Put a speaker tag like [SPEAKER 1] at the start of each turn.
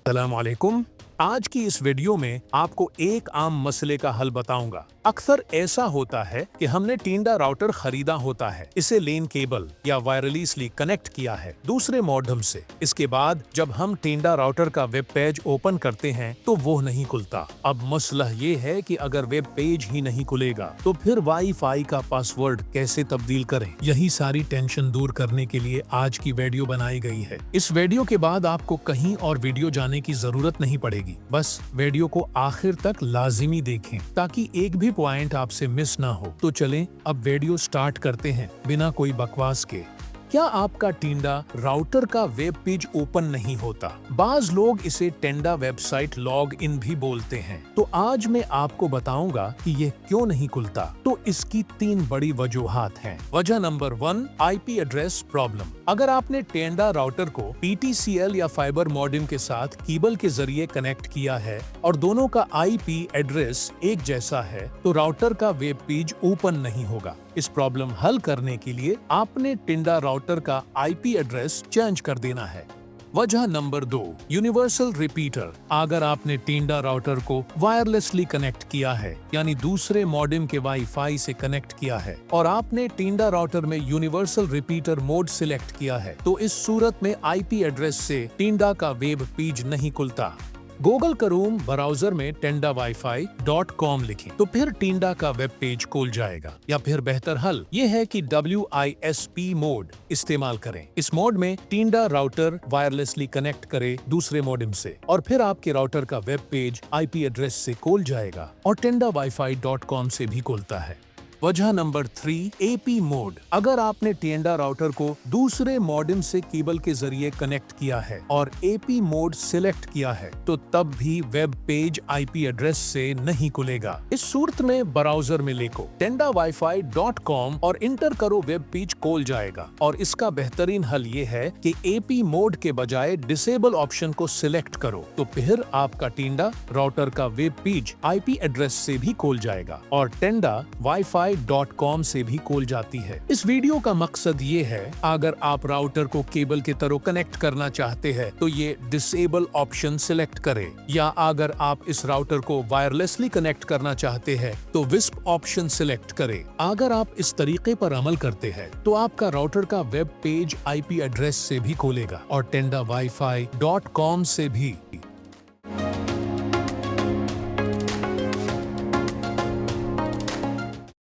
[SPEAKER 1] अस्सलाम वालेकुम। आज की इस वीडियो में आपको एक आम मसले का हल बताऊंगा। अक्सर ऐसा होता है कि हमने टिंडा राउटर खरीदा होता है, इसे लेन केबल या वायरलेसली कनेक्ट किया है दूसरे मॉडेम से। इसके बाद जब हम टिंडा राउटर का वेब पेज ओपन करते हैं तो वो नहीं खुलता। अब मसला ये है कि अगर वेब पेज ही नहीं खुलेगा तो फिर वाईफाई का पासवर्ड कैसे तब्दील करें। यही सारी टेंशन दूर करने के लिए आज की वीडियो बनाई गई है। इस वीडियो के बाद आपको कहीं और वीडियो जाने की जरूरत नहीं पड़ेगी। बस वीडियो को आखिर तक लाजिमी देखें ताकि एक भी पॉइंट आपसे मिस ना हो। तो चलें अब वीडियो स्टार्ट करते हैं बिना कोई बकवास के। क्या आपका टिंडा राउटर का वेब पेज ओपन नहीं होता? बाज लोग इसे टिंडा वेबसाइट लॉग इन भी बोलते हैं। तो आज मैं आपको बताऊंगा कि ये क्यों नहीं खुलता। तो इसकी 3 बड़ी वजूहात हैं। वजह नंबर 1, आईपी एड्रेस प्रॉब्लम। अगर आपने टिंडा राउटर को PTCL या फाइबर मॉडेम के साथ केबल के जरिए कनेक्ट किया है और दोनों का IP एड्रेस एक जैसा है तो राउटर का वेब पेज ओपन नहीं होगा। इस प्रॉब्लम हल करने के लिए आपने टिंडा राउटर का IP एड्रेस चेंज कर देना है। वजह नंबर 2, यूनिवर्सल रिपीटर। अगर आपने टिंडा राउटर को वायरलेसली कनेक्ट किया है यानी दूसरे मॉडेम के वाईफाई से कनेक्ट किया है और आपने टिंडा राउटर में यूनिवर्सल रिपीटर मोड सिलेक्ट किया है तो इस सूरत में IP एड्रेस से टिंडा का वेब पेज नहीं खुलता। गूगल क्रोम ब्राउजर में tindawifi.com लिखें तो फिर टिंडा का वेब पेज खुल जाएगा। या फिर बेहतर हल ये है कि WISP मोड इस्तेमाल करें। इस मोड में टिंडा राउटर वायरलेसली कनेक्ट करे दूसरे मॉडेम से और फिर आपके राउटर का वेब पेज IP एड्रेस से खुल जाएगा और tindawifi.com से भी खुलता है। वजह नंबर 3, AP मोड। अगर आपने टिंडा राउटर को दूसरे मॉडेम से केबल के जरिए कनेक्ट किया है और AP मोड सिलेक्ट किया है तो तब भी वेब पेज IP एड्रेस से नहीं खुलेगा। इस सूरत में ब्राउजर में लिखो tindawifi.com और इंटर करो, वेब पेज खोल जाएगा। और इसका बेहतरीन हल ये है कि AP मोड के बजाय डिसेबल ऑप्शन को सिलेक्ट करो तो फिर आपका टिंडा राउटर का वेब पेज IP एड्रेस से भी खोल जाएगा और tindawifi.com से भी खोल जाती है। इस वीडियो का मकसद ये है, अगर आप राउटर को केबल के तरह कनेक्ट करना चाहते हैं तो ये डिसेबल ऑप्शन सिलेक्ट करें, या अगर आप इस राउटर को वायरलेसली कनेक्ट करना चाहते हैं तो विस्प ऑप्शन सिलेक्ट करें। अगर आप इस तरीके पर अमल करते हैं तो आपका राउटर का वेब पेज IP एड्रेस से भी खोलेगा और tindawifi.com से भी।